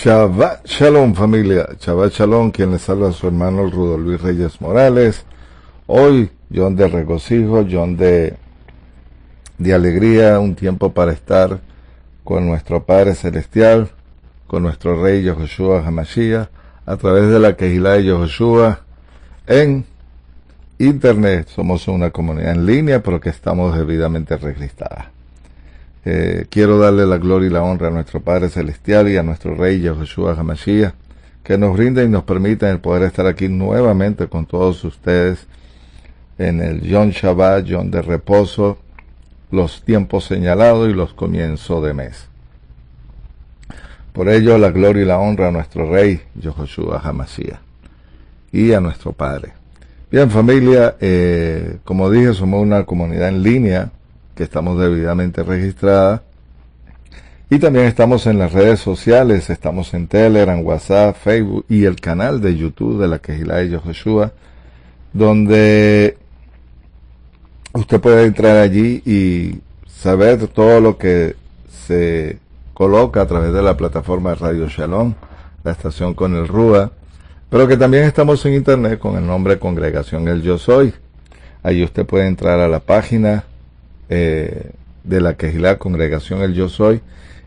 Shabbat Shalom, familia. Shabbat Shalom, quien les habla a su hermano el Rudo Luis Reyes Morales. Hoy, John de regocijo, John de alegría, un tiempo para estar con nuestro Padre Celestial, con nuestro Rey Yehoshua Hamashiach, a través de la Kehilá de Yehoshua en Internet. Somos una comunidad en línea, pero que estamos debidamente registrada. Quiero darle la gloria y la honra a nuestro Padre Celestial y a nuestro Rey Yehoshua Hamashiach, que nos brinda y nos permita el poder estar aquí nuevamente con todos ustedes en el Yom Shabbat, Yom de reposo, los tiempos señalados y los comienzos de mes. Por ello, la gloria y la honra a nuestro Rey Yehoshua Hamashiach y a nuestro Padre. Bien, familia, como dije, somos una comunidad en línea que estamos debidamente registrada, y también estamos en las redes sociales, estamos en Telegram, WhatsApp, Facebook y el canal de YouTube de la Kehilá de Yehoshua, donde usted puede entrar allí y saber todo lo que se coloca a través de la plataforma de Radio Shalom, la estación con el Rúa, pero que también estamos en Internet con el nombre Congregación El Yo Soy. Allí usted puede entrar a la página de la Kehilá Congregación El Yo Soy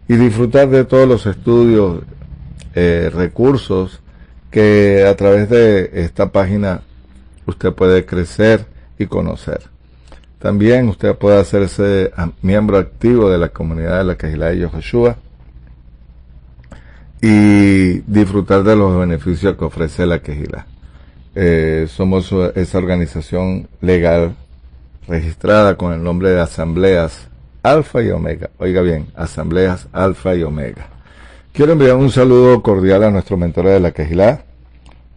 y disfrutar de todos los estudios, recursos que a través de esta página usted puede crecer y conocer. También usted puede hacerse miembro activo de la comunidad de la Kehilá de Yehoshua y disfrutar de los beneficios que ofrece la Kehilá. Somos esa organización legal registrada con el nombre de Asambleas Alfa y Omega. Oiga bien, Asambleas Alfa y Omega. Quiero enviar un saludo cordial a nuestro mentor de la Kehilá.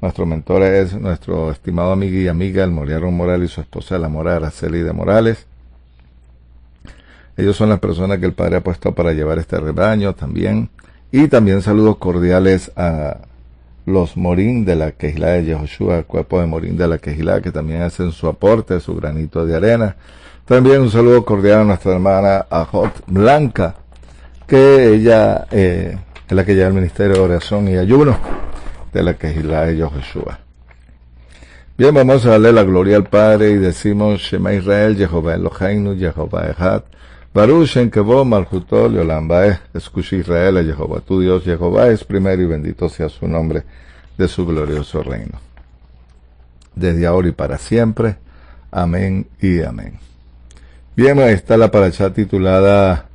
Nuestro mentor es nuestro estimado amigo y amiga, el Moriano Morales, y su esposa, la Mora Araceli de Morales. Ellos son las personas que el Padre ha puesto para llevar este rebaño también. Y también saludos cordiales a los Morín de la Kehilá de Yehoshua, el cuerpo de Morín de la Kehilá, que también hacen su aporte, su granito de arena. También un saludo cordial a nuestra hermana Ajot Blanca, que ella es la que lleva el Ministerio de Oración y Ayuno de la Kehilá de Yehoshua. Bien, vamos a darle la gloria al Padre y decimos Shema Israel, Jehová Eloheinu, Jehová Echad, Baruch Shem Kevod Malchuto Leolam Vaed. Escucha Israel, a Jehová tu Dios, Jehová es primero y bendito sea su nombre de su glorioso reino, desde ahora y para siempre. Amén y amén. Bien, ahí está la parashá titulada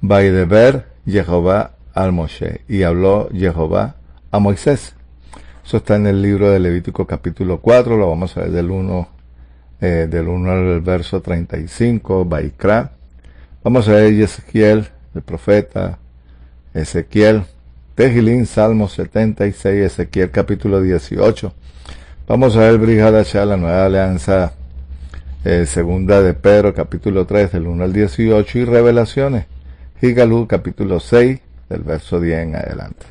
Vaideber Jehová al Moshe, y habló Jehová a Moisés. Eso está en el libro de Levítico capítulo 4, lo vamos a ver del 1 al verso 35, Vaikra. Vamos a ver Ezequiel, el profeta Ezequiel, Tejilín, Salmo 76, Ezequiel capítulo 18. Vamos a ver Brit Hadashah, la nueva alianza, segunda de Pedro capítulo 3, del 1 al 18, y Revelaciones, Higalú capítulo 6, del verso 10 en adelante.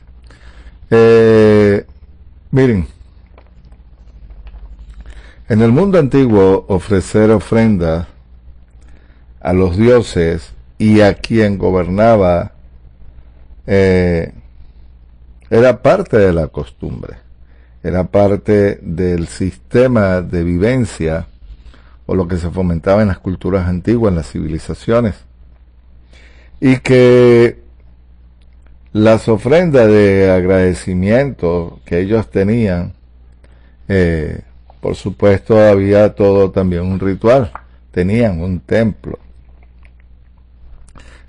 Miren, en el mundo antiguo ofrecer ofrenda a los dioses y a quien gobernaba era parte de la costumbre, era parte del sistema de vivencia o lo que se fomentaba en las culturas antiguas, en las civilizaciones, y que las ofrendas de agradecimiento que ellos tenían, por supuesto había todo también un ritual, tenían un templo.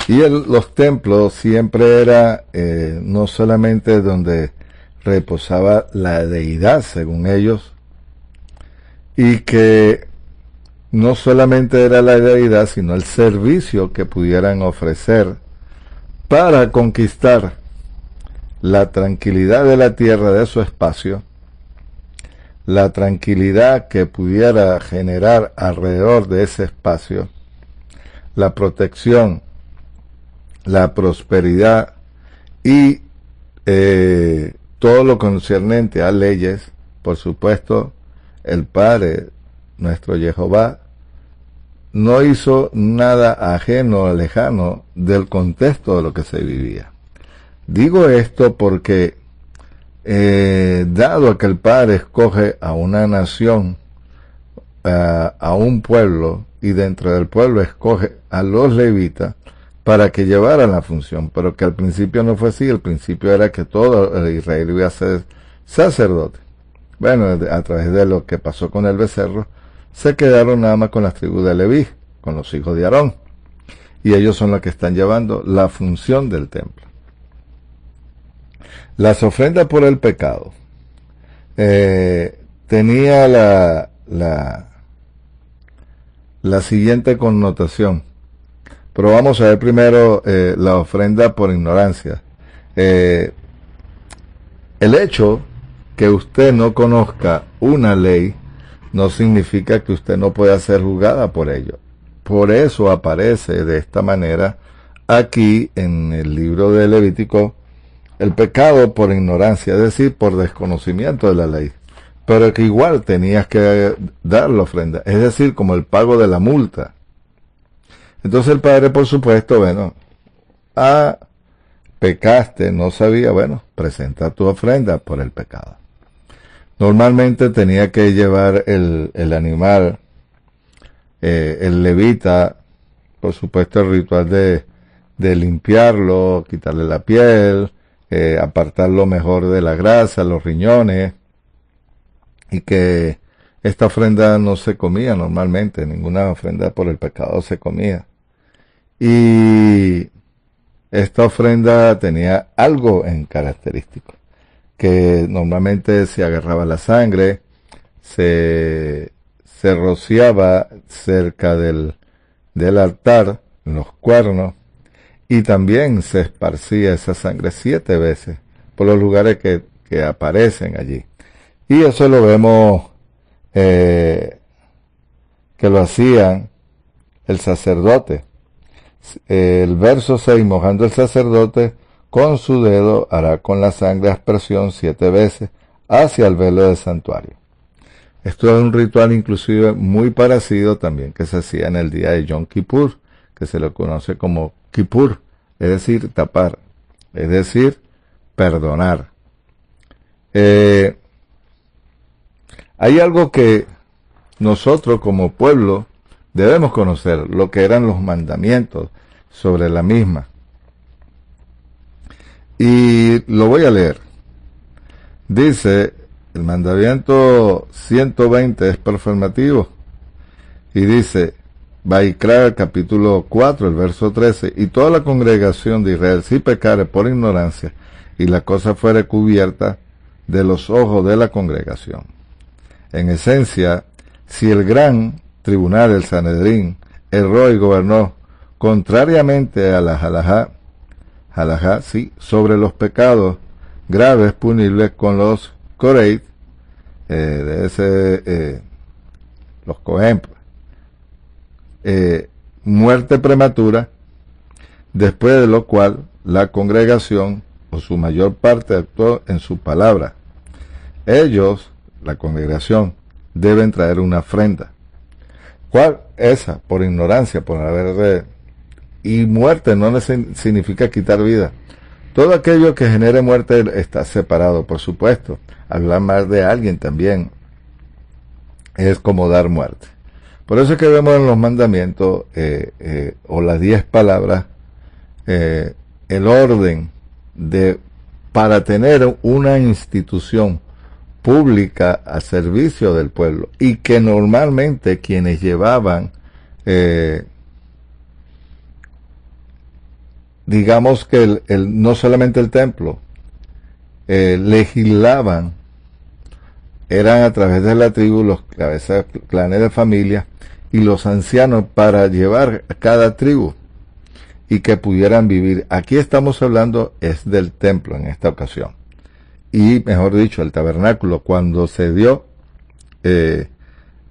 Y los templos siempre era no solamente donde reposaba la deidad, según ellos, y que no solamente era la deidad, sino el servicio que pudieran ofrecer para conquistar la tranquilidad de la tierra, de su espacio, la tranquilidad que pudiera generar alrededor de ese espacio, la protección, la prosperidad y todo lo concerniente a leyes. Por supuesto, el Padre, nuestro Jehová, no hizo nada ajeno o lejano del contexto de lo que se vivía. Digo esto porque, dado que el Padre escoge a una nación, a un pueblo, y dentro del pueblo escoge a los levitas para que llevaran la función, pero que al principio no fue así. El principio era que todo Israel iba a ser sacerdote. Bueno, a través de lo que pasó con el becerro, se quedaron nada más con las tribus de Leví, con los hijos de Aarón, y ellos son los que están llevando la función del templo. Las ofrendas por el pecado tenía la siguiente connotación, pero vamos a ver primero la ofrenda por ignorancia. El hecho que usted no conozca una ley no significa que usted no pueda ser juzgada por ello. Por eso aparece de esta manera aquí en el libro de Levítico el pecado por ignorancia, es decir, por desconocimiento de la ley, pero que igual tenías que dar la ofrenda, es decir, como el pago de la multa. Entonces el padre, por supuesto, bueno, pecaste, no sabía, bueno, presenta tu ofrenda por el pecado. Normalmente tenía que llevar el animal, el levita, por supuesto, el ritual de limpiarlo, quitarle la piel, apartar lo mejor de la grasa, los riñones, y que esta ofrenda no se comía normalmente, ninguna ofrenda por el pecado se comía. Y esta ofrenda tenía algo en característico, que normalmente se agarraba la sangre, se rociaba cerca del altar, en los cuernos, y también se esparcía esa sangre 7 veces por los lugares que aparecen allí. Y eso lo vemos que lo hacían el sacerdote. El verso 6, mojando el sacerdote con su dedo hará con la sangre aspersión 7 veces hacia el velo del santuario. Esto es un ritual inclusive muy parecido también que se hacía en el día de Yom Kippur, que se lo conoce como Kippur, es decir, tapar, es decir, perdonar. Hay algo que nosotros como pueblo debemos conocer, lo que eran los mandamientos sobre la misma. Y lo voy a leer. Dice, el mandamiento 120 es performativo. Y dice, Vaikra, capítulo 4, el verso 13, y toda la congregación de Israel, si pecare por ignorancia, y la cosa fuere cubierta de los ojos de la congregación. En esencia, si el gran tribunal, el Sanedrín, erró y gobernó contrariamente a la halajá, sí, sobre los pecados graves punibles con los coreit, los cohen, muerte prematura, después de lo cual la congregación o su mayor parte actuó en su palabra. Ellos, la congregación, deben traer una ofrenda. ¿Cuál? Esa, por ignorancia, por haber... Y muerte no significa quitar vida. Todo aquello que genere muerte está separado, por supuesto. Hablar mal de alguien también es como dar muerte. Por eso es que vemos en los mandamientos, o las 10 palabras, el orden para tener una institución pública a servicio del pueblo, y que normalmente quienes llevaban, digamos que no solamente el templo, legislaban, eran a través de la tribu, los cabezas, clanes de familia y los ancianos para llevar a cada tribu y que pudieran vivir. Aquí estamos hablando es del templo en esta ocasión. Y mejor dicho, el tabernáculo, cuando se dio el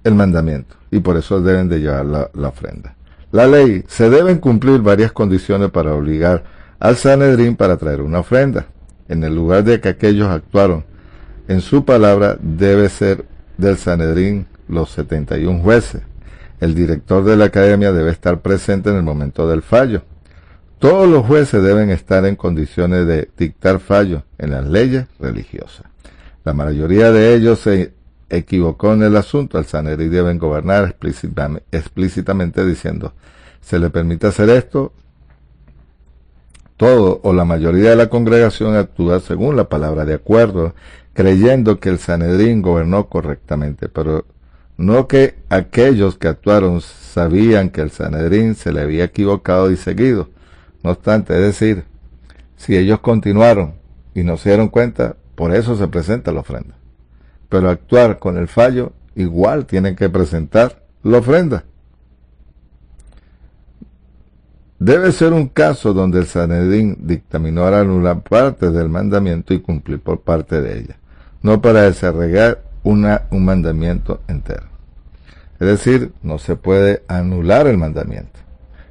mandamiento. Y por eso deben de llevar la ofrenda. La ley, se deben cumplir varias condiciones para obligar al Sanedrín para traer una ofrenda. En el lugar de que aquellos actuaron en su palabra, debe ser del Sanedrín los 71 jueces. El director de la academia debe estar presente en el momento del fallo. Todos los jueces deben estar en condiciones de dictar fallos en las leyes religiosas. La mayoría de ellos se equivocó en el asunto. El Sanedrín deben gobernar explícitamente diciendo, se le permite hacer esto. Todo o la mayoría de la congregación actúa según la palabra de acuerdo, creyendo que el Sanedrín gobernó correctamente, pero no que aquellos que actuaron sabían que el Sanedrín se le había equivocado y seguido. No obstante, es decir, si ellos continuaron y no se dieron cuenta, por eso se presenta la ofrenda. Pero actuar con el fallo, igual tienen que presentar la ofrenda. Debe ser un caso donde el Sanedrín dictaminó anular parte del mandamiento y cumplir por parte de ella, no para desarraigar un mandamiento entero. Es decir, no se puede anular el mandamiento.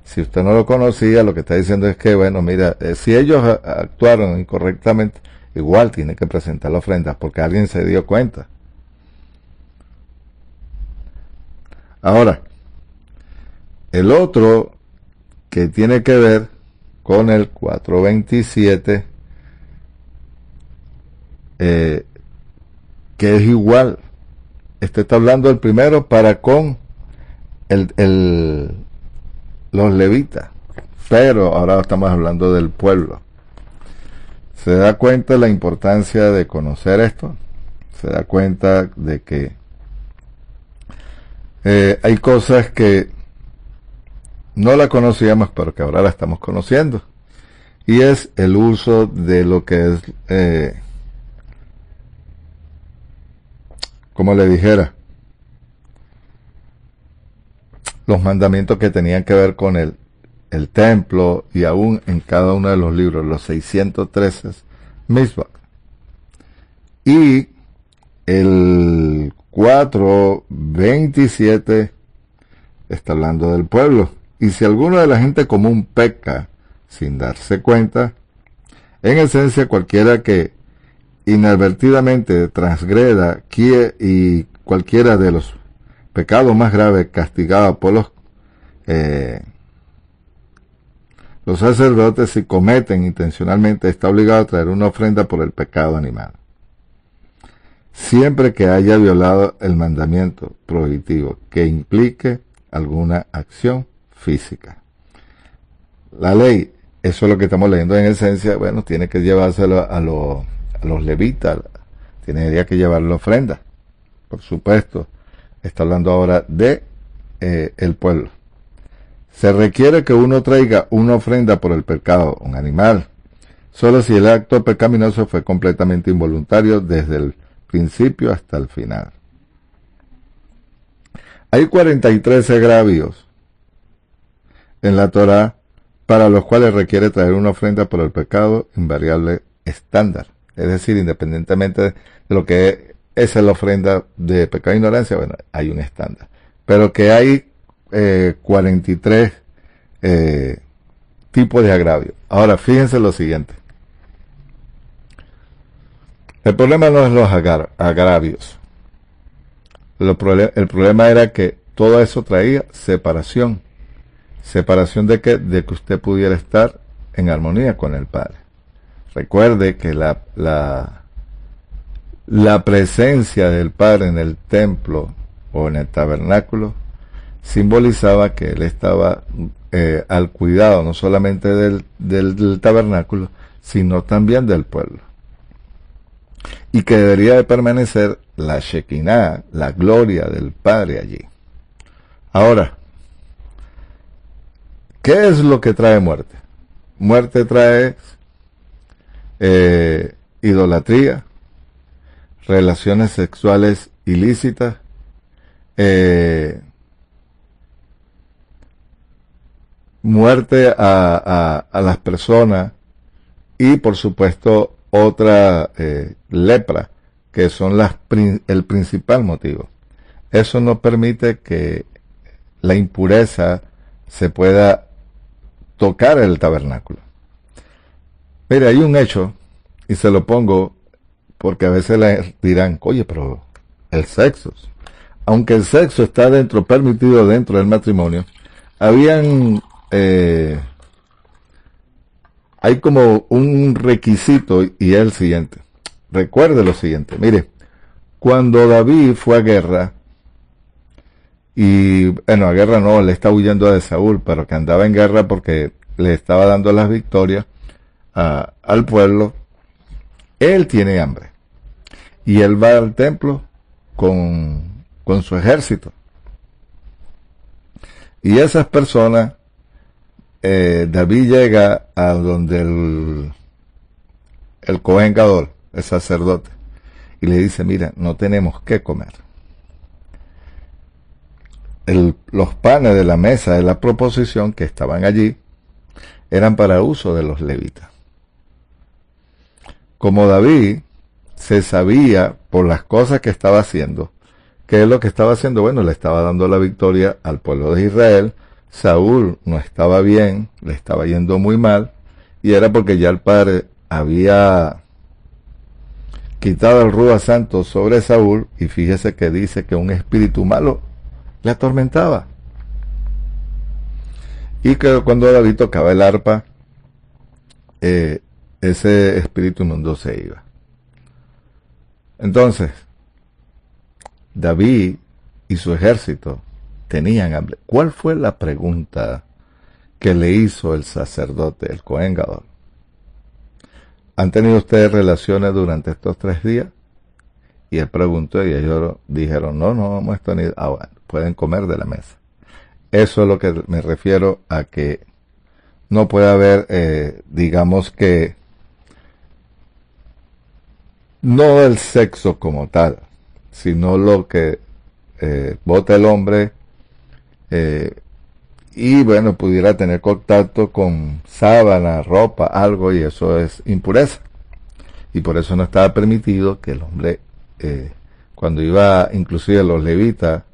Si usted no lo conocía, lo que está diciendo es que, bueno, mira, si ellos actuaron incorrectamente, igual tiene que presentar la ofrenda, porque alguien se dio cuenta. Ahora, el otro que tiene que ver con el 427, que es igual. Este está hablando del primero para con los levitas, pero ahora estamos hablando del pueblo. ¿Se da cuenta de la importancia de conocer esto? ¿Se da cuenta de que hay cosas que no la conocíamos, pero que ahora la estamos conociendo? Y es el uso de lo que es, como le dijera, los mandamientos que tenían que ver con el templo, y aún en cada uno de los libros, los 613 Mishpat. Y el 4:27 está hablando del pueblo. Y si alguno de la gente común peca sin darse cuenta, en esencia cualquiera que inadvertidamente transgreda y cualquiera de los pecados más graves castigados por los sacerdotes, si cometen intencionalmente, está obligado a traer una ofrenda por el pecado animal, siempre que haya violado el mandamiento prohibitivo que implique alguna acción física. La ley, eso es lo que estamos leyendo en esencia, bueno, tiene que llevárselo a los levitas, tiene que llevar la ofrenda, por supuesto. Está hablando ahora de el pueblo. Se requiere que uno traiga una ofrenda por el pecado, un animal, solo si el acto pecaminoso fue completamente involuntario desde el principio hasta el final. Hay 43 agravios en la Torá para los cuales requiere traer una ofrenda por el pecado invariable estándar. Es decir, independientemente de lo que es la ofrenda de pecado e ignorancia, bueno, hay un estándar. Pero que hay 43 tipos de agravio. Ahora, fíjense lo siguiente. El problema no es los agravios. El problema era que todo eso traía separación. ¿Separación de qué? De que usted pudiera estar en armonía con el Padre. Recuerde que la presencia del Padre en el templo o en el tabernáculo simbolizaba que Él estaba al cuidado no solamente del tabernáculo, sino también del pueblo. Y que debería de permanecer la Shekinah, la gloria del Padre allí. Ahora, ¿qué es lo que trae muerte? Muerte trae idolatría, relaciones sexuales ilícitas, muerte a las personas y por supuesto otra lepra, que son el principal motivo. Eso no permite que la impureza se pueda tocar el tabernáculo. Mire, hay un hecho, y se lo pongo porque a veces le dirán, oye, pero el sexo, aunque el sexo está permitido dentro del matrimonio, habían hay como un requisito y es el siguiente. Recuerde lo siguiente, mire, cuando David fue a guerra, y bueno, a guerra no, le está huyendo de Saúl, pero que andaba en guerra porque le estaba dando las victorias al pueblo, él tiene hambre. Y él va al templo con su ejército. Y esas personas, David llega a donde el Cohen Gadol, el sacerdote, y le dice, mira, no tenemos que comer. Los panes de la mesa de la proposición que estaban allí eran para uso de los levitas. Como David se sabía por las cosas que estaba haciendo, ¿qué es lo que estaba haciendo? Bueno, le estaba dando la victoria al pueblo de Israel. Saúl no estaba bien, le estaba yendo muy mal, y era porque ya el padre había quitado el Ruach Santo sobre Saúl, y fíjese que dice que un espíritu malo le atormentaba. Y que cuando David tocaba el arpa, ese espíritu inmundo se iba. Entonces, David y su ejército tenían hambre. ¿Cuál fue la pregunta que le hizo el sacerdote, el Cohen Gadol? ¿Han tenido ustedes relaciones durante estos 3 días? Y él preguntó y ellos dijeron, no hemos tenido. Bueno, pueden comer de la mesa. Eso es lo que me refiero a que no puede haber, digamos que, no el sexo como tal, sino lo que bota el hombre, y bueno, pudiera tener contacto con sábana, ropa, algo, y eso es impureza. Y por eso no estaba permitido que el hombre, cuando iba, inclusive los levitas,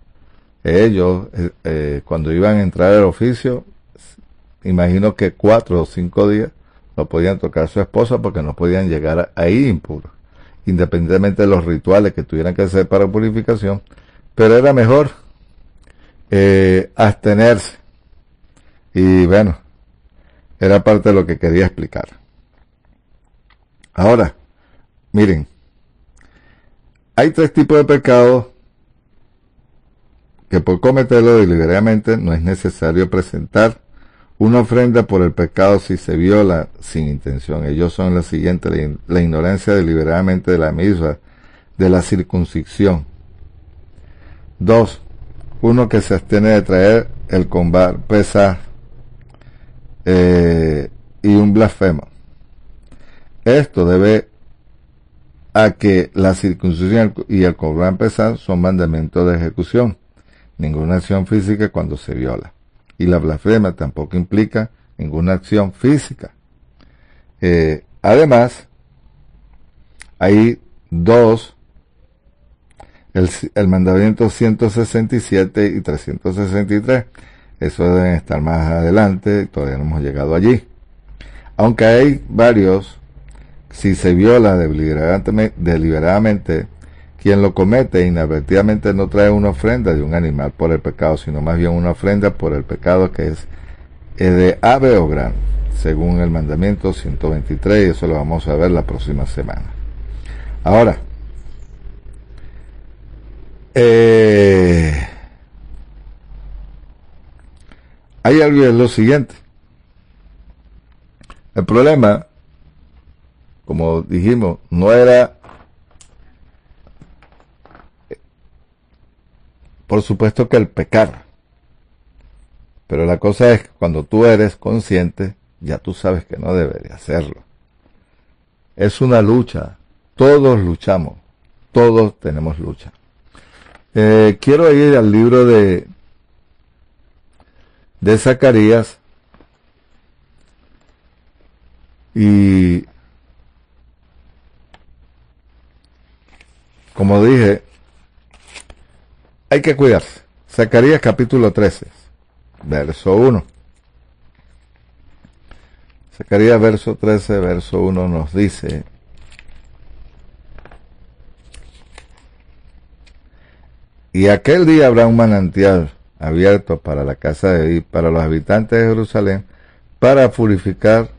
ellos, cuando iban a entrar al oficio, imagino que 4 o 5 días no podían tocar a su esposa porque no podían llegar ahí impuros, independientemente de los rituales que tuvieran que hacer para purificación, pero era mejor abstenerse. Y bueno, era parte de lo que quería explicar. Ahora, miren, hay 3 tipos de pecados que por cometerlo deliberadamente no es necesario presentar una ofrenda por el pecado si se viola sin intención. Ellos son los siguientes: la ignorancia deliberadamente de la misma, de la circuncisión. 2. Uno que se abstiene de traer el combar pesar, y un blasfemo. Esto debe a que la circuncisión y el combar pesar son mandamientos de ejecución, ninguna acción física cuando se viola. Y la blasfemia tampoco implica ninguna acción física. Además, hay 2, el mandamiento 167 y 363. Eso deben estar más adelante, todavía no hemos llegado allí. Aunque hay varios, si se viola deliberadamente, quien lo comete inadvertidamente no trae una ofrenda de un animal por el pecado, sino más bien una ofrenda por el pecado que es de ave o grano, según el mandamiento 123, y eso lo vamos a ver la próxima semana. Ahora, hay algo, es lo siguiente. El problema, como dijimos, no era, por supuesto, que el pecar, pero la cosa es que cuando tú eres consciente, ya tú sabes que no deberías hacerlo. Es una lucha, todos luchamos, todos tenemos lucha. Quiero ir al libro de Zacarías, y como dije, hay que cuidarse. Zacarías capítulo 13, verso 1. Zacarías verso 13, verso 1 nos dice: y aquel día habrá un manantial abierto para la casa de David, para los habitantes de Jerusalén, para purificar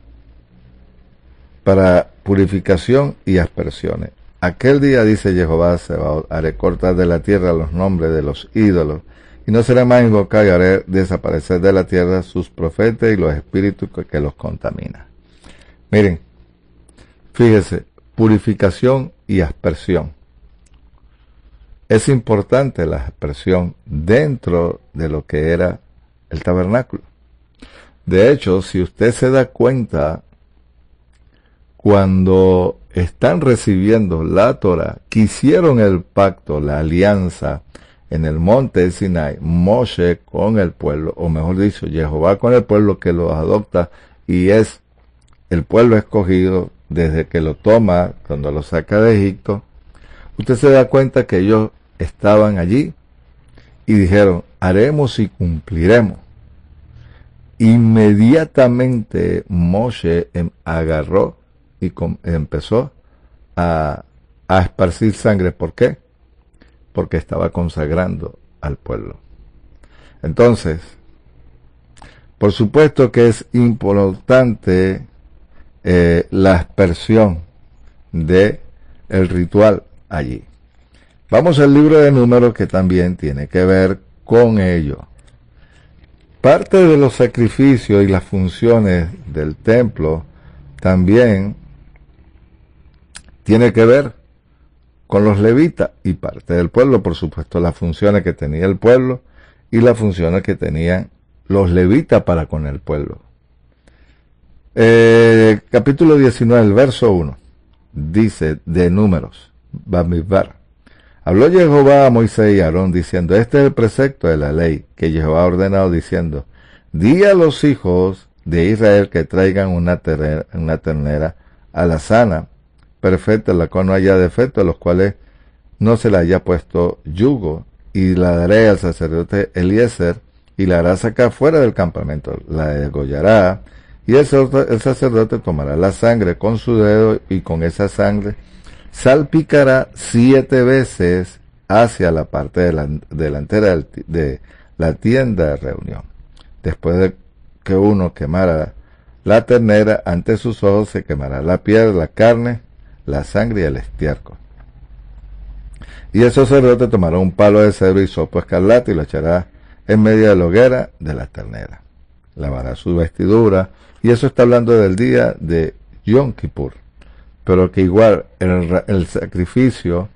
para purificación y aspersiones. Aquel día, dice Jehová Sebaot, haré cortar de la tierra los nombres de los ídolos, y no será más invocado, y haré desaparecer de la tierra sus profetas y los espíritus que los contaminan. Miren, fíjese, purificación y aspersión. Es importante la aspersión dentro de lo que era el tabernáculo. De hecho, si usted se da cuenta, cuando están recibiendo la Torah, que hicieron el pacto, la alianza, en el monte de Sinai, Moshe con el pueblo, o mejor dicho, Jehová con el pueblo que los adopta, y es el pueblo escogido desde que lo toma, cuando lo saca de Egipto, usted se da cuenta que ellos estaban allí y dijeron, haremos y cumpliremos. Inmediatamente Moshe agarró y empezó a esparcir sangre. ¿Por qué? Porque estaba consagrando al pueblo. Entonces, por supuesto que es importante la aspersión de el ritual allí. Vamos al libro de Números, que también tiene que ver con ello. Parte de los sacrificios y las funciones del templo también tiene que ver con los levitas y parte del pueblo, por supuesto, las funciones que tenía el pueblo y las funciones que tenían los levitas para con el pueblo. Capítulo 19, el verso 1, dice de Números, Bamidbar. Habló Jehová a Moisés y a Aarón diciendo, este es el precepto de la ley que Jehová ha ordenado diciendo, di a los hijos de Israel que traigan una ternera alazana, perfecta, en la cual no haya defecto, a los cuales no se le haya puesto yugo, y la daré al sacerdote Eliezer, y la hará sacar fuera del campamento, la degollará, y el sacerdote tomará la sangre con su dedo, y con esa sangre salpicará 7 veces hacia la parte delantera de la tienda de reunión. Después de que uno quemara la ternera, ante sus ojos se quemará la piel, la carne, la sangre y el estiércol. Y el sacerdote tomará un palo de cedro y sopo escarlata y lo echará en medio de la hoguera de la ternera. Lavará su vestidura, y eso está hablando del día de Yom Kippur. Pero que igual el sacrificio,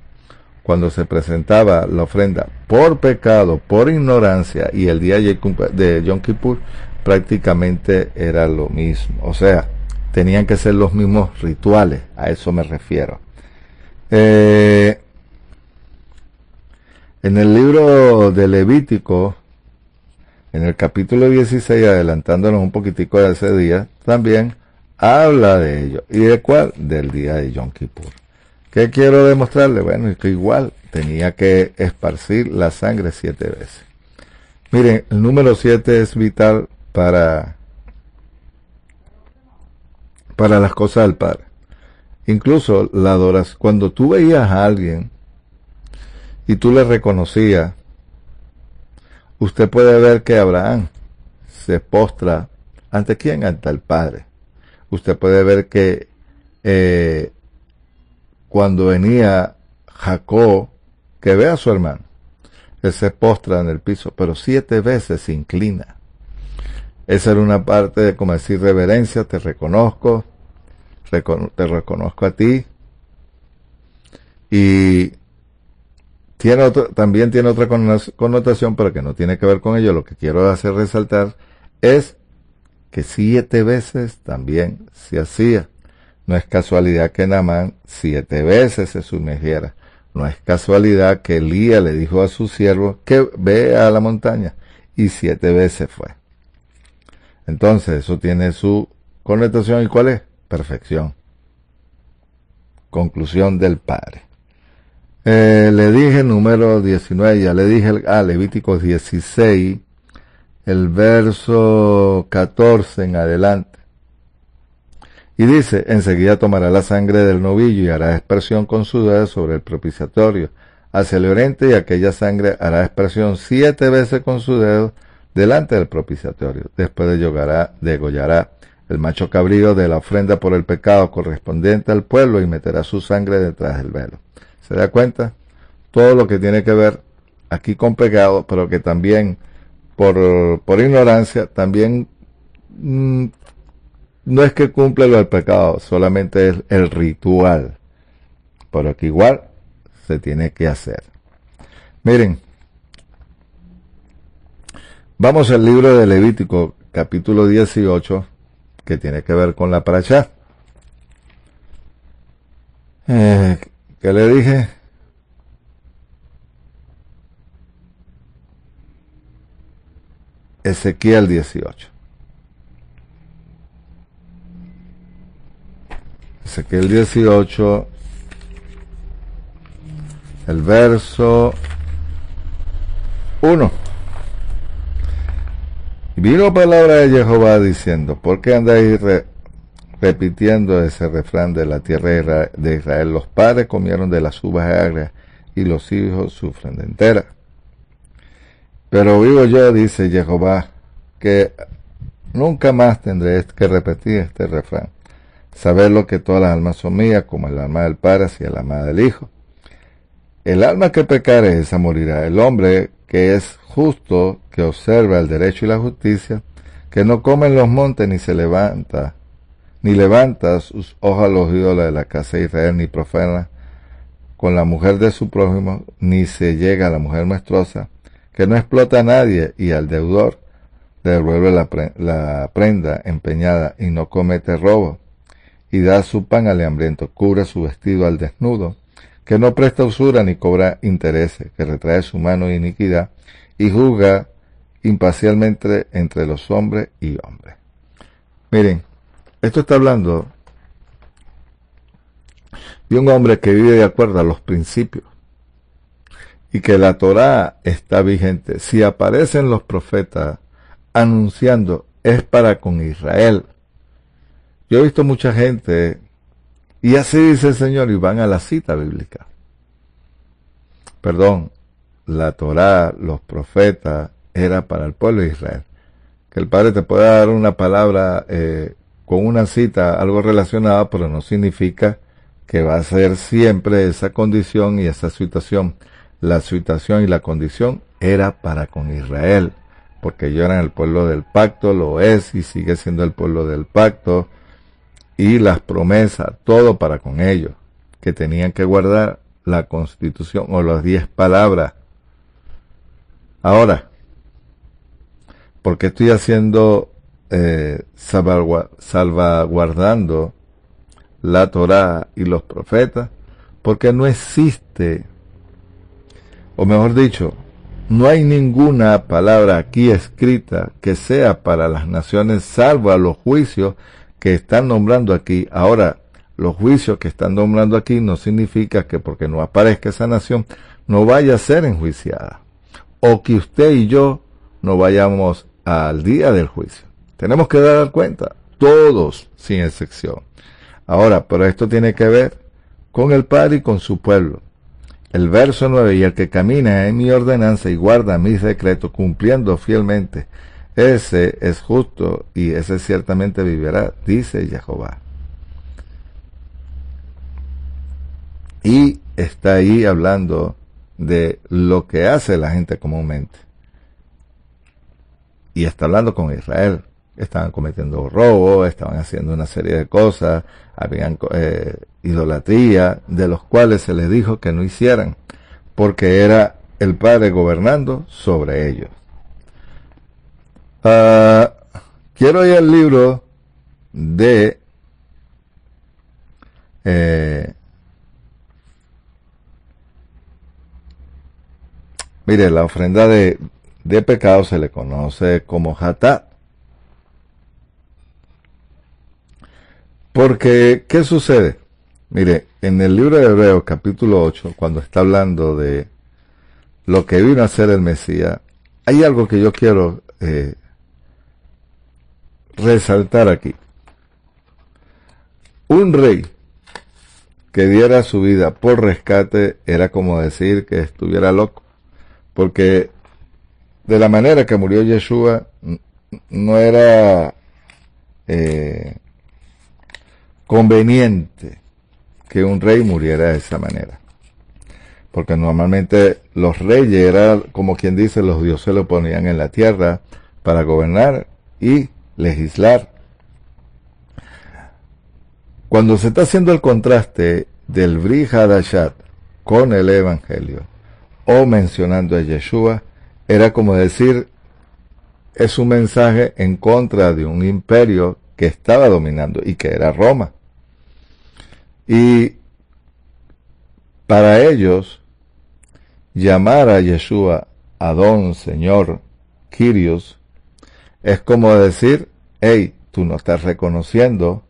cuando se presentaba la ofrenda por pecado, por ignorancia, y el día de Yom Kippur, prácticamente era lo mismo. O sea, tenían que ser los mismos rituales, a eso me refiero. En el libro de Levítico, en el capítulo 16, adelantándonos un poquitico de ese día, también habla de ello. ¿Y de cuál? Del día de Yom Kippur. ¿Qué quiero demostrarle? Bueno, es que igual tenía que esparcir la sangre 7 veces. Miren, el número 7 es vital para las cosas del Padre. Incluso la adoración, cuando tú veías a alguien y tú le reconocías, usted puede ver que Abraham se postra ante quién, ante el Padre. Usted puede ver que cuando venía Jacob, que ve a su hermano, él se postra en el piso, pero 7 veces se inclina. Esa era una parte de, como decir, reverencia, te reconozco a ti. Y también tiene otra connotación, pero que no tiene que ver con ello. Lo que quiero hacer resaltar es que 7 veces también se hacía. No es casualidad que Naamán 7 veces se sumergiera. No es casualidad que Elías le dijo a su siervo que vea a la montaña, y 7 veces fue. Entonces, eso tiene su connotación. ¿Y cuál es? Perfección. Conclusión del Padre. Le dije número 19, ya le dije Levítico 16, el verso 14 en adelante. Y dice, enseguida tomará la sangre del novillo y hará aspersión con su dedo sobre el propiciatorio hacia el oriente, y aquella sangre hará aspersión 7 veces con su dedo delante del propiciatorio. Después degollará el macho cabrío de la ofrenda por el pecado correspondiente al pueblo y meterá su sangre detrás del velo. ¿Se da cuenta? Todo lo que tiene que ver aquí con pecado, pero que también por ignorancia, también no es que cumple lo del pecado, solamente es el ritual, pero que igual se tiene que hacer. Miren, vamos al libro de Levítico, capítulo 18, que tiene que ver con la parashá. ¿Qué le dije? Ezequiel 18. Ezequiel 18, el verso 1. Y vino palabra de Jehová diciendo, ¿por qué andáis repitiendo ese refrán de la tierra de Israel? Los padres comieron de las uvas agrias y los hijos sufren de entera. Pero vivo yo, dice Jehová, que nunca más tendré que repetir este refrán. Saberlo que todas las almas son mías, como el alma del Padre hacia el alma del Hijo. El alma que pecare, esa morirá. El hombre que es justo, que observa el derecho y la justicia, que no come en los montes ni levanta sus ojos a los ídolos de la casa de Israel, ni profana con la mujer de su prójimo, ni se llega a la mujer menstruosa, que no explota a nadie y al deudor devuelve la prenda empeñada y no comete robo, y da su pan al hambriento, cubre su vestido al desnudo, que no presta usura ni cobra intereses, que retrae su mano de iniquidad y juzga imparcialmente entre los hombres y hombres. Miren, esto está hablando de un hombre que vive de acuerdo a los principios y que la Torá está vigente. Si aparecen los profetas anunciando es para con Israel. Yo he visto mucha gente, y así dice el Señor, y van a la cita bíblica. Perdón, la Torá, los profetas, era para el pueblo de Israel. Que el Padre te pueda dar una palabra con una cita, algo relacionado, pero no significa que va a ser siempre esa condición y esa situación. La situación y la condición era para con Israel, porque ellos eran el pueblo del pacto, lo es y sigue siendo el pueblo del pacto, y las promesas, todo para con ellos, que tenían que guardar la Constitución o las 10 palabras. Ahora, ¿por qué estoy haciendo, salvaguardando la Torá y los profetas? Porque no existe, o mejor dicho, no hay ninguna palabra aquí escrita que sea para las naciones, salvo a los juicios que están nombrando aquí. Ahora, los juicios que están nombrando aquí no significa que porque no aparezca esa nación no vaya a ser enjuiciada, o que usted y yo no vayamos al día del juicio. Tenemos que dar cuenta, todos, sin excepción. Ahora, pero esto tiene que ver con el Padre y con su pueblo. El verso 9, y el que camina en mi ordenanza y guarda mis decretos, cumpliendo fielmente, ese es justo y ese ciertamente vivirá, dice Jehová. Y está ahí hablando de lo que hace la gente comúnmente. Y está hablando con Israel. Estaban cometiendo robo, estaban haciendo una serie de cosas, habían idolatría, de los cuales se les dijo que no hicieran, porque era el Padre gobernando sobre ellos. Quiero ir al libro de mire, la ofrenda de pecado se le conoce como Hatá. Porque, ¿qué sucede? Mire, en el libro de Hebreos, capítulo 8, cuando está hablando de lo que vino a ser el Mesías, hay algo que yo quiero resaltar aquí. Un rey que diera su vida por rescate era como decir que estuviera loco, porque de la manera que murió Yeshua no era conveniente que un rey muriera de esa manera. Porque normalmente los reyes eran, como quien dice, los dioses lo ponían en la tierra para gobernar y legislar. Cuando se está haciendo el contraste del Brit Hadashat con el Evangelio, o mencionando a Yeshua, era como decir, es un mensaje en contra de un imperio que estaba dominando y que era Roma. Y para ellos, llamar a Yeshua Adón, Señor, Kyrios, es como decir, hey, tú no estás reconociendo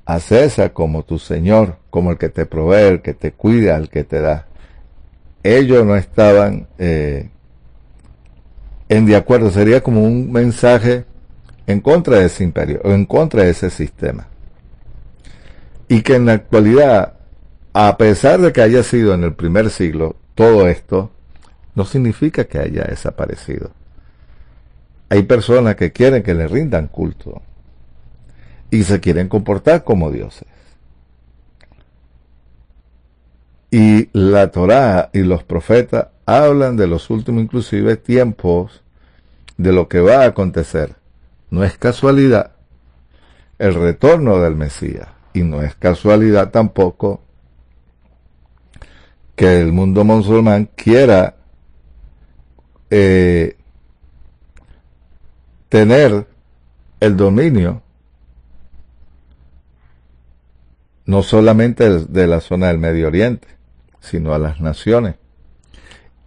a César como tu Señor, como el que te provee, el que te cuida, el que te da. Ellos no estaban en de acuerdo, sería como un mensaje en contra de ese imperio, o en contra de ese sistema. Y que en la actualidad, a pesar de que haya sido en el primer siglo, todo esto no significa que haya desaparecido. Hay personas que quieren que le rindan culto y se quieren comportar como dioses. Y la Torá y los profetas hablan de los últimos, inclusive, tiempos de lo que va a acontecer. No es casualidad el retorno del Mesías, y no es casualidad tampoco que el mundo musulmán quiera tener el dominio no solamente de la zona del Medio Oriente, sino a las naciones.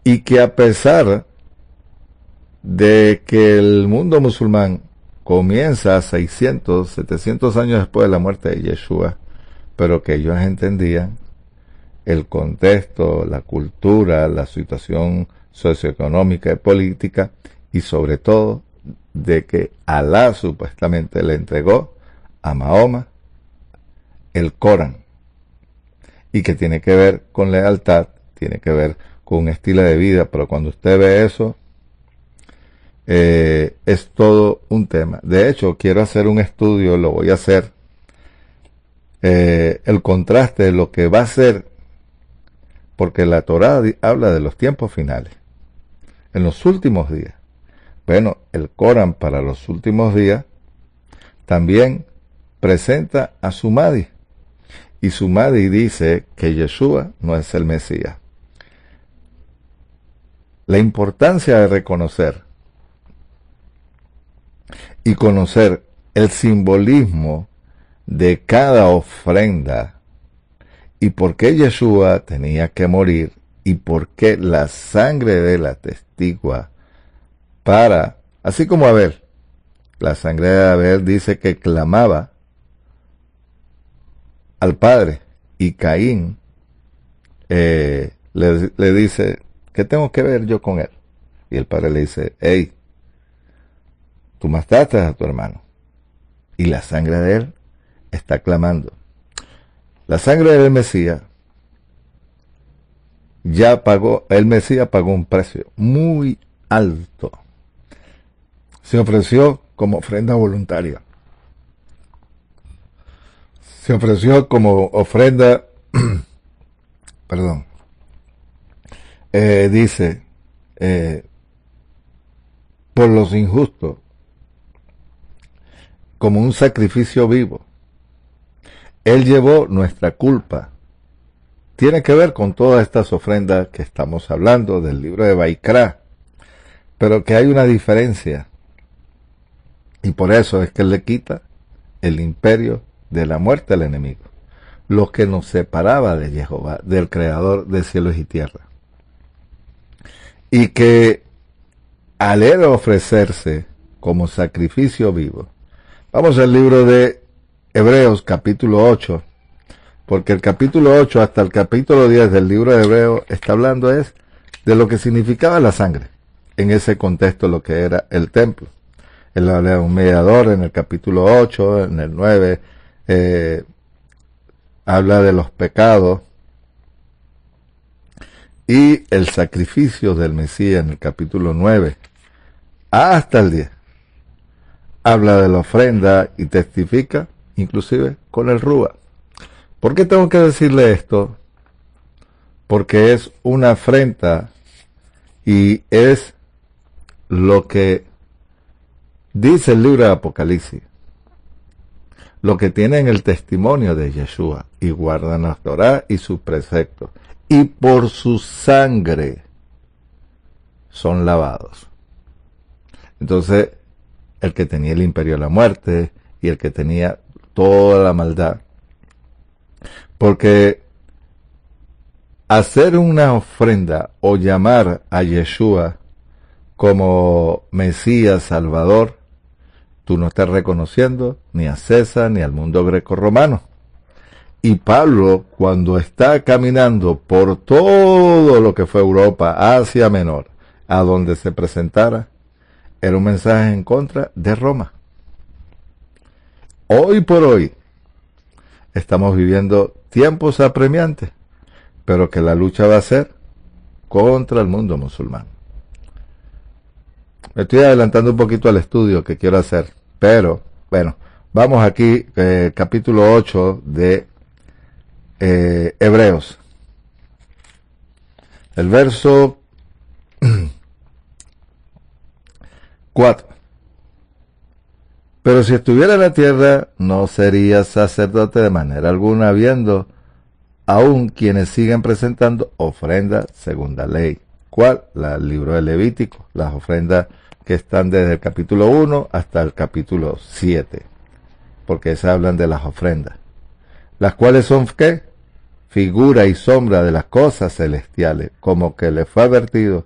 Y que a pesar de que el mundo musulmán comienza 600, 700 años después de la muerte de Yeshua, pero que ellos entendían el contexto, la cultura, la situación socioeconómica y política, y sobre todo de que Alá supuestamente le entregó a Mahoma el Corán, y que tiene que ver con lealtad, tiene que ver con un estilo de vida, pero cuando usted ve eso, es todo un tema. De hecho, quiero hacer un estudio, lo voy a hacer, el contraste de lo que va a ser, porque la Torá habla de los tiempos finales, en los últimos días. Bueno, el Corán para los últimos días también presenta a su Mahdi, y su Mahdi dice que Yeshua no es el Mesías. La importancia de reconocer y conocer el simbolismo de cada ofrenda y por qué Yeshua tenía que morir y por qué la sangre de la testigua para, así como Abel, la sangre de Abel dice que clamaba al Padre, y Caín le dice, ¿qué tengo que ver yo con él? Y el Padre le dice, hey, tú mataste a tu hermano, y la sangre de él está clamando. La sangre del Mesías ya pagó, el Mesías pagó un precio muy alto. Se ofreció como ofrenda voluntaria. Se ofreció como ofrenda, perdón, dice, por los injustos, como un sacrificio vivo. Él llevó nuestra culpa. Tiene que ver con todas estas ofrendas que estamos hablando del libro de Baikra, pero que hay una diferencia, y por eso es que él le quita el imperio de la muerte al enemigo, lo que nos separaba de Jehová, del creador de cielos y tierra. Y que al él ofrecerse como sacrificio vivo, vamos al libro de Hebreos capítulo 8, porque el capítulo 8 hasta el capítulo 10 del libro de Hebreos está hablando es de lo que significaba la sangre, en ese contexto lo que era el templo. Él habla de un mediador en el capítulo 8, en el 9, habla de los pecados y el sacrificio del Mesías en el capítulo 9 hasta el 10. habla de la ofrenda y testifica, inclusive con el Rúa. ¿Por qué tengo que decirle esto? Porque es una afrenta y es lo que dice el libro de Apocalipsis, lo que tienen el testimonio de Yeshua y guardan la Torá y sus preceptos, y por su sangre son lavados. Entonces, el que tenía el imperio de la muerte y el que tenía toda la maldad, porque hacer una ofrenda o llamar a Yeshua como Mesías Salvador, tú no estás reconociendo ni a César ni al mundo greco-romano. Y Pablo, cuando está caminando por todo lo que fue Europa, Asia Menor, a donde se presentara, era un mensaje en contra de Roma. Hoy por hoy estamos viviendo tiempos apremiantes, pero que la lucha va a ser contra el mundo musulmán. Me estoy adelantando un poquito al estudio que quiero hacer, pero bueno, vamos aquí, capítulo 8 de Hebreos. El verso 4. Pero si estuviera en la tierra, no sería sacerdote de manera alguna, habiendo aún quienes siguen presentando ofrendas según la ley. ¿Cuál? El libro de Levítico, las ofrendas que están desde el capítulo 1 hasta el capítulo 7, porque se hablan de las ofrendas, las cuales son, ¿qué? Figura y sombra de las cosas celestiales, como que le fue advertido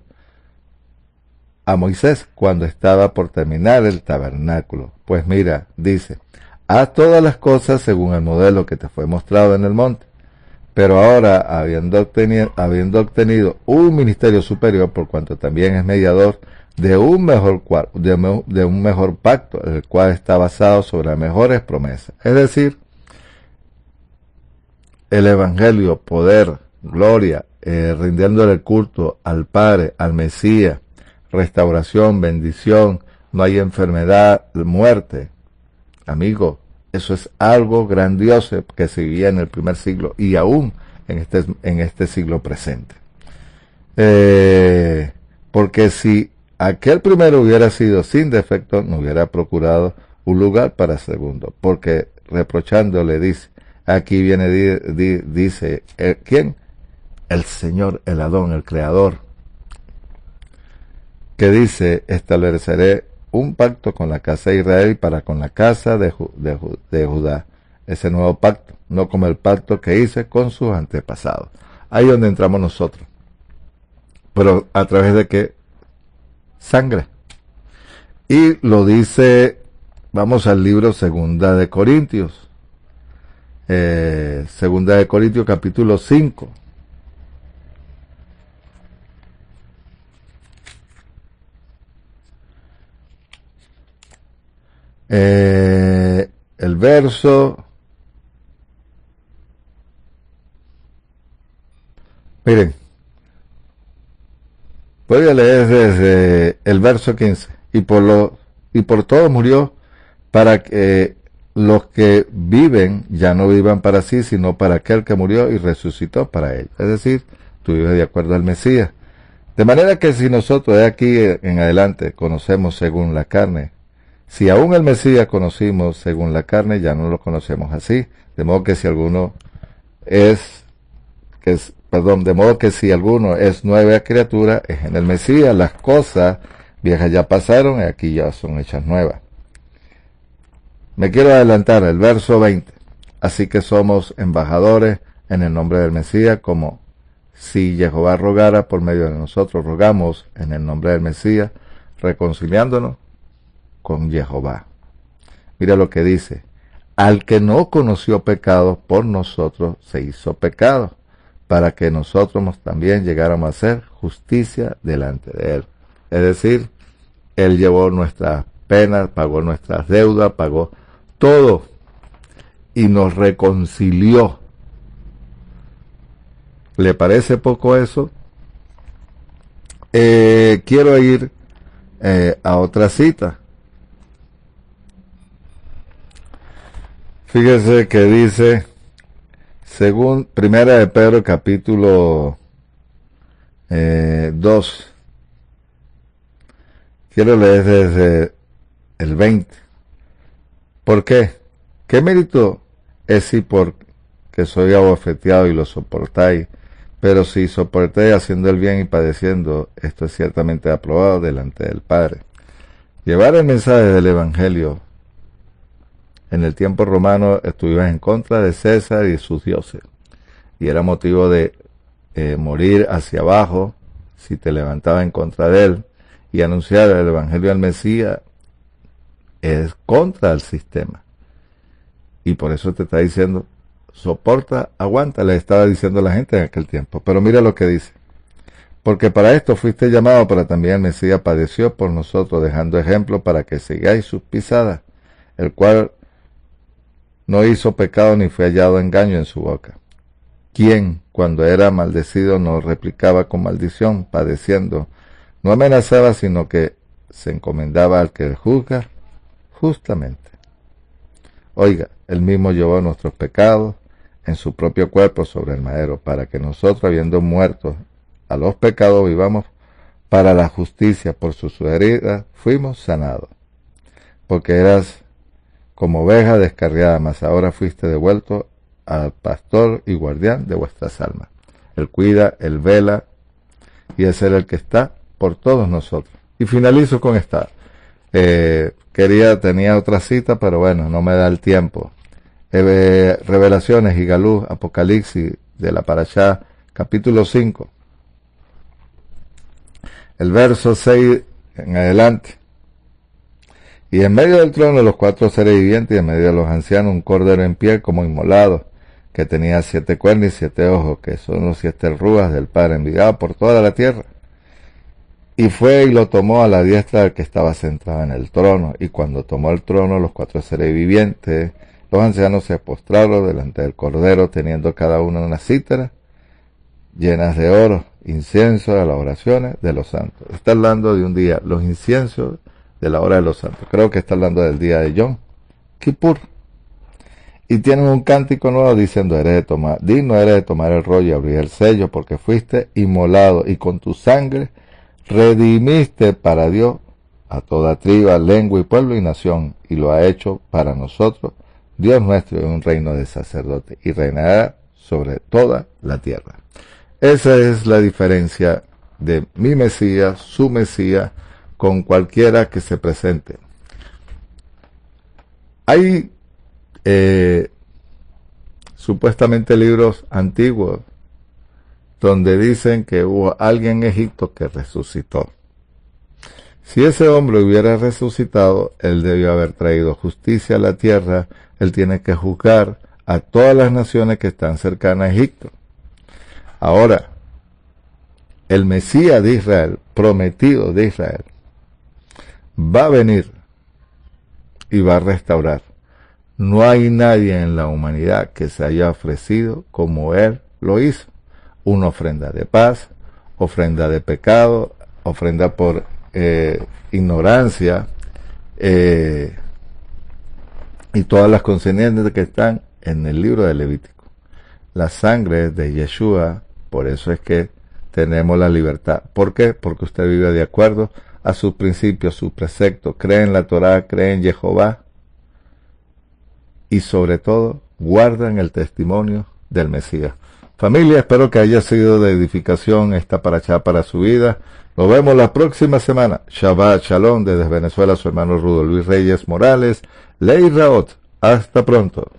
a Moisés cuando estaba por terminar el tabernáculo. Pues mira, dice, haz todas las cosas según el modelo que te fue mostrado en el monte. Pero ahora, habiendo obtenido un ministerio superior, por cuanto también es mediador de un mejor pacto, el cual está basado sobre las mejores promesas. Es decir, el Evangelio, poder, gloria, rindiéndole el culto al Padre, al Mesías, restauración, bendición, no hay enfermedad, muerte. Amigo, eso es algo grandioso que se vivía en el primer siglo y aún en este siglo presente. Porque si aquel primero hubiera sido sin defecto, no hubiera procurado un lugar para segundo. Porque reprochándole dice, aquí viene, dice, ¿quién? El Señor, el Adón, el Creador, que dice, estableceré un pacto con la casa de Israel y para con la casa de Judá. Ese nuevo pacto, no como el pacto que hice con sus antepasados. Ahí es donde entramos nosotros. Pero a través de qué? Sangre. Y lo dice, vamos al libro Segunda de Corintios. Segunda de Corintios capítulo 5. El verso, miren, voy a leer desde el verso 15. Y por todo murió, para que los que viven ya no vivan para sí, sino para aquel que murió y resucitó para él. Es decir, tú vives de acuerdo al Mesías. De manera que si nosotros de aquí en adelante conocemos según la carne, si aún el Mesías conocimos según la carne, ya no lo conocemos así. De modo que si alguno de modo que si alguno es nueva criatura, es en el Mesías. Las cosas viejas ya pasaron y aquí ya son hechas nuevas. Me quiero adelantar el verso 20. Así que somos embajadores en el nombre del Mesías, como si Jehová rogara por medio de nosotros, rogamos en el nombre del Mesías, reconciliándonos con Jehová. Mira lo que dice, al que no conoció pecado, por nosotros se hizo pecado, para que nosotros también llegáramos a ser justicia delante de él. Es decir, él llevó nuestras penas, pagó nuestras deudas, pagó todo y nos reconcilió. ¿Le parece poco eso? Quiero ir a otra cita. Fíjese que dice, según Primera de Pedro capítulo 2, quiero leer desde el 20. ¿Por qué? ¿Qué mérito es si porque soy abofeteado y lo soportáis? Pero si soporté haciendo el bien y padeciendo, esto es ciertamente aprobado delante del Padre. Llevar el mensaje del Evangelio en el tiempo romano estuvimos en contra de César y sus dioses. Y era motivo de morir hacia abajo si te levantabas en contra de él. Y anunciar el Evangelio del Mesías es contra el sistema. Y por eso te está diciendo, soporta, aguanta, le estaba diciendo la gente en aquel tiempo. Pero mira lo que dice. Porque para esto fuiste llamado, pero también el Mesías padeció por nosotros, dejando ejemplo para que sigáis sus pisadas, el cual no hizo pecado ni fue hallado engaño en su boca. Quien, cuando era maldecido, no replicaba con maldición, padeciendo, no amenazaba, sino que se encomendaba al que juzga justamente. Oiga, él mismo llevó nuestros pecados en su propio cuerpo sobre el madero, para que nosotros, habiendo muerto a los pecados, vivamos para la justicia. Por sus heridas fuimos sanados. Porque eras como oveja descarriada, mas ahora fuiste devuelto al pastor y guardián de vuestras almas. Él cuida, él vela, y es él el que está por todos nosotros. Y finalizo con esta. Tenía otra cita, pero bueno, no me da el tiempo. Revelaciones, Higalú, Apocalipsis, de la Parashá, capítulo 5. El verso 6 en adelante. Y en medio del trono los 4 seres vivientes, y en medio de los ancianos un cordero en pie como inmolado, que tenía 7 cuernos y 7 ojos, que son los 7 rúas del Padre enviado por toda la tierra. Y fue y lo tomó a la diestra del que estaba sentado en el trono. Y cuando tomó el trono, los 4 seres vivientes, los ancianos se postraron delante del cordero, teniendo cada uno una cítara llenas de oro, incienso de las oraciones de los santos. Está hablando de un día, los inciensos de la hora de los santos. Creo que está hablando del día de Yom Kippur. Y tienen un cántico nuevo diciendo, digno eres de tomar el rollo y abrir el sello, porque fuiste inmolado y con tu sangre redimiste para Dios a toda tribu, lengua y pueblo y nación, y lo ha hecho para nosotros, Dios nuestro, en un reino de sacerdotes, y reinará sobre toda la tierra. Esa es la diferencia de mi Mesías, su Mesías, con cualquiera que se presente. Hay supuestamente libros antiguos donde dicen que hubo alguien en Egipto que resucitó. Si ese hombre hubiera resucitado, él debió haber traído justicia a la tierra. Él tiene que juzgar a todas las naciones que están cercanas a Egipto. Ahora, el Mesías de Israel, prometido de Israel, va a venir y va a restaurar. No hay nadie en la humanidad que se haya ofrecido como él lo hizo. Una ofrenda de paz, ofrenda de pecado, ofrenda por ignorancia, y todas las concernientes que están en el libro de Levítico. La sangre de Yeshua, por eso es que tenemos la libertad. ¿Por qué? Porque usted vive de acuerdo a sus principios, sus preceptos, cree en la Torá, cree en Jehová, y sobre todo guardan el testimonio del Mesías. Familia, espero que haya sido de edificación esta parashá para su vida. Nos vemos la próxima semana. Shabbat Shalom desde Venezuela, su hermano Rudo Luis Reyes Morales. Ley Raot. Hasta pronto.